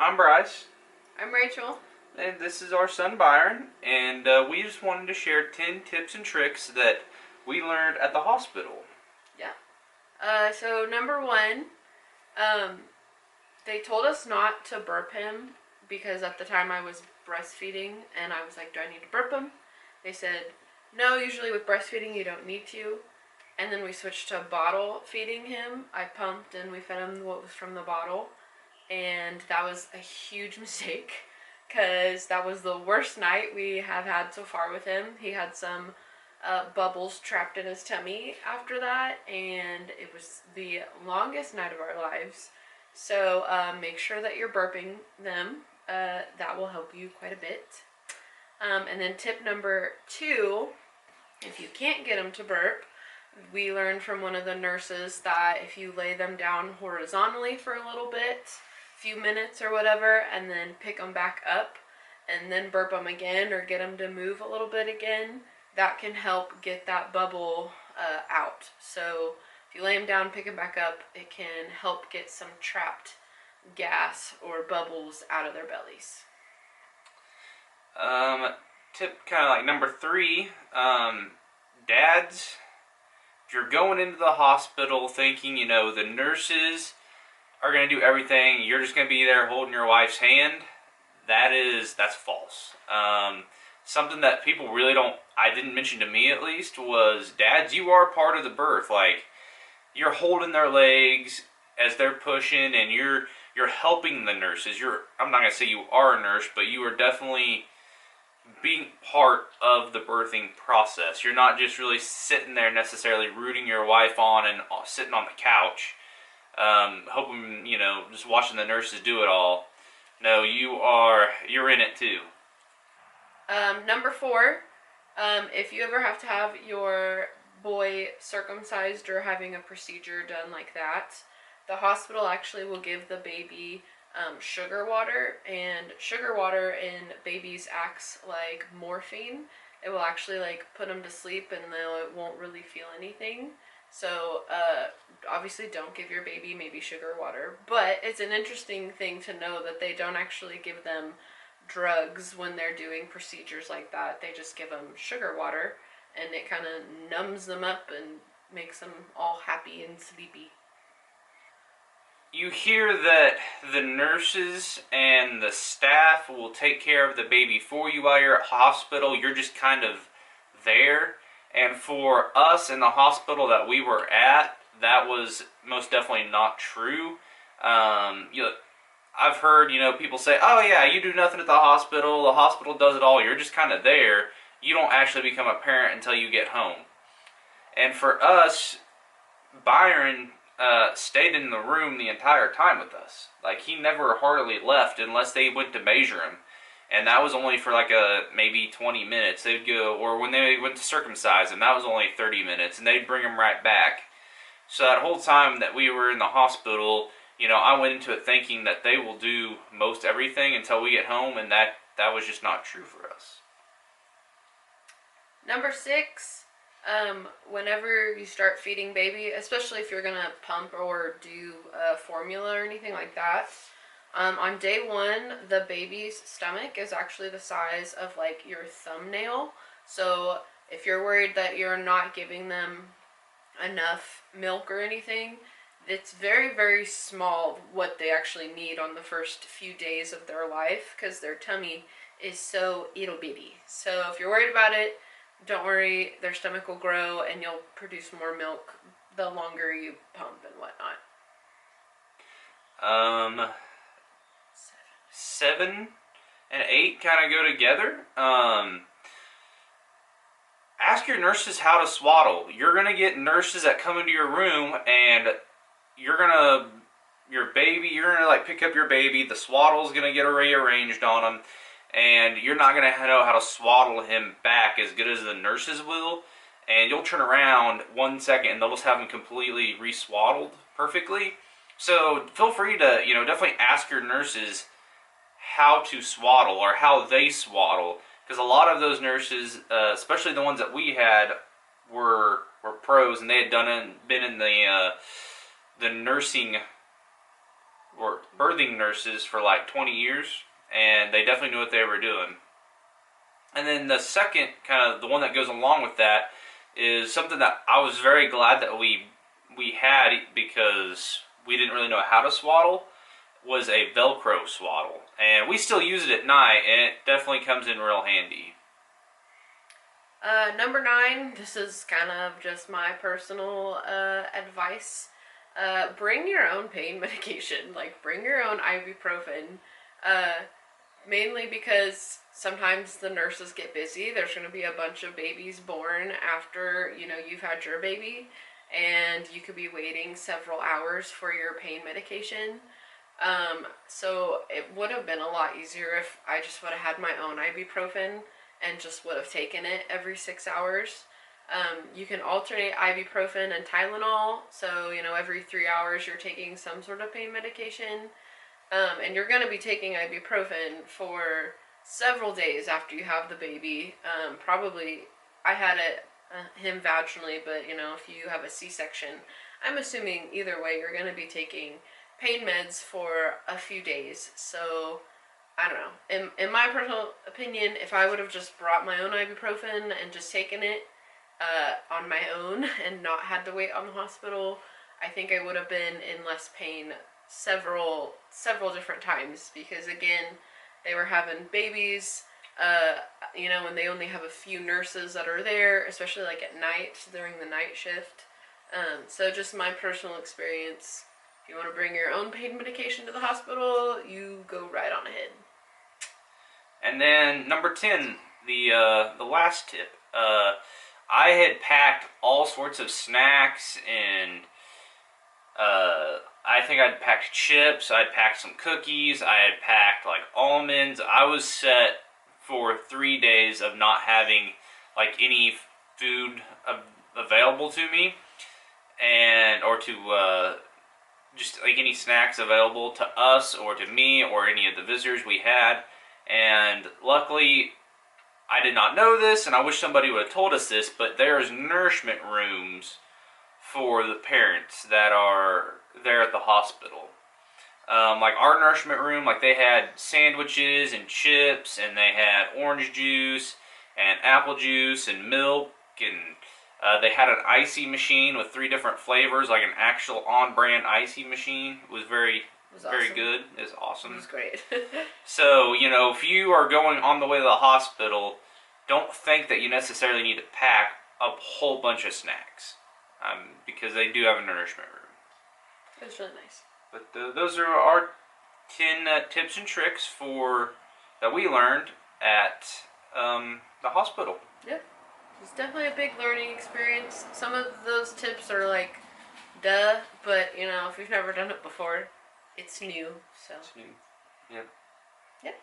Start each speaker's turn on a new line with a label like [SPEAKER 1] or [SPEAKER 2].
[SPEAKER 1] I'm Bryce,
[SPEAKER 2] I'm Rachel.
[SPEAKER 1] and this is our son Byron, and we just wanted to share 10 tips and tricks that we learned at the hospital.
[SPEAKER 2] Yeah. So number one, um, they told us not to burp him because at the time I was breastfeeding and I was like, do I need to burp him? They said, no, usually with breastfeeding you don't need to. And then we switched to bottle feeding him. I pumped and we fed him what was from the bottle. And that was a huge mistake because that was the worst night we have had so far with him. He had some bubbles trapped in his tummy after that, and it was the longest night of our lives. So make sure that you're burping them. That will help you quite a bit. And then tip number 2, if you can't get them to burp, we learned from one of the nurses that if you lay them down horizontally for a little bit, few minutes or whatever, and then pick them back up and then burp them again or get them to move a little bit again, that can help get that bubble out. So if you lay them down, pick them back up, it can help get some trapped gas or bubbles out of their bellies.
[SPEAKER 1] Tip kind of like number 3, dads, if you're going into the hospital thinking, the nurses are going to do everything, you're just going to be there holding your wife's hand, that's false. Something that people really I didn't mention to me at least, was dads, you are part of the birth. Like, you're holding their legs as they're pushing, and you're helping the nurses. I'm not going to say you are a nurse, but you are definitely being part of the birthing process. You're not just really sitting there necessarily rooting your wife on and sitting on the couch, hoping, just watching the nurses do it all. No, you're in it too.
[SPEAKER 2] Number 4, if you ever have to have your boy circumcised or having a procedure done like that, the hospital actually will give the baby sugar water, and sugar in babies acts like morphine. It will actually put them to sleep and they won't really feel anything. So obviously don't give your baby maybe sugar water, but it's an interesting thing to know that they don't actually give them drugs when they're doing procedures like that. They just give them sugar water, and it kind of numbs them up and makes them all happy and sleepy.
[SPEAKER 1] You hear that the nurses and the staff will take care of the baby for you while you're at hospital. You're just kind of there. And for us in the hospital that we were at, that was most definitely not true. I've heard, people say, oh yeah, you do nothing at the hospital does it all, you're just kind of there. You don't actually become a parent until you get home. And for us, Byron stayed in the room the entire time with us. Like, he never hardly left unless they went to measure him. And that was only for maybe 20 minutes. They'd go, or when they went to circumcise him, that was only 30 minutes, and they'd bring him right back. So that whole time that we were in the hospital, I went into it thinking that they will do most everything until we get home, and that was just not true for us.
[SPEAKER 2] Number 6, whenever you start feeding baby, especially if you're going to pump or do formula or anything like that, on day 1, the baby's stomach is actually the size of your thumbnail. So if you're worried that you're not giving them enough milk or anything, it's very, very small what they actually need on the first few days of their life, because their tummy is so ittle bitty. So if you're worried about it, don't worry, their stomach will grow and you'll produce more milk the longer you pump and whatnot.
[SPEAKER 1] 7 and 8 kind of go together. Ask your nurses how to swaddle. You're going to get nurses that come into your room, and you're going to pick up your baby, the swaddle's going to get rearranged on him, and you're not going to know how to swaddle him back as good as the nurses will, and you'll turn around 1 second and they'll just have him completely re-swaddled perfectly. So feel free to, definitely ask your nurses how to swaddle or how they swaddle, because a lot of those nurses, especially the ones that we had, were pros, and they had been in the nursing or birthing nurses for like 20 years, and they definitely knew what they were doing. And then the second, kind of the one that goes along with that, is something that I was very glad that we had, because we didn't really know how to swaddle, was a Velcro swaddle. And we still use it at night, and it definitely comes in real handy.
[SPEAKER 2] Number 9, this is kind of just my personal advice. Bring your own pain medication. Like, bring your own ibuprofen. Mainly because sometimes the nurses get busy. There's going to be a bunch of babies born after, you've had your baby. And you could be waiting several hours for your pain medication. So it would have been a lot easier if I just would have had my own ibuprofen and just would have taken it every 6 hours. You can alternate ibuprofen and Tylenol, so every 3 hours you're taking some sort of pain medication. And you're going to be taking ibuprofen for several days after you have the baby. Probably, I had him vaginally, but if you have a C-section, I'm assuming either way you're going to be taking pain meds for a few days. So I don't know. In my personal opinion, if I would have just brought my own ibuprofen and just taken it on my own and not had to wait on the hospital, I think I would have been in less pain several different times, because again, they were having babies, and they only have a few nurses that are there, especially like at night during the night shift. So just my personal experience. If you want to bring your own pain medication to the hospital, you go right on ahead.
[SPEAKER 1] And then number 10, the last tip. I had packed all sorts of snacks, and I think I'd packed chips, I'd packed some cookies, I had packed like almonds. I was set for 3 days of not having like any food available to me, or to just like any snacks available to us or to me or any of the visitors we had. And luckily, I did not know this, and I wish somebody would have told us this, but there's nourishment rooms for the parents that are there at the hospital. Like our nourishment room, like they had sandwiches and chips, and they had orange juice and apple juice and milk, and they had an icy machine with 3 different flavors, like an actual on-brand icy machine. It was very
[SPEAKER 2] Awesome.
[SPEAKER 1] good. It was awesome.
[SPEAKER 2] It was great.
[SPEAKER 1] So, if you are going on the way to the hospital, don't think that you necessarily need to pack a whole bunch of snacks, because they do have a nourishment room.
[SPEAKER 2] It was really nice.
[SPEAKER 1] But those are our 10 tips and tricks that we learned at the hospital.
[SPEAKER 2] Yep. It's definitely a big learning experience. Some of those tips are like, duh, but if you've never done it before, it's new. So.
[SPEAKER 1] It's new. Yep.
[SPEAKER 2] Yep.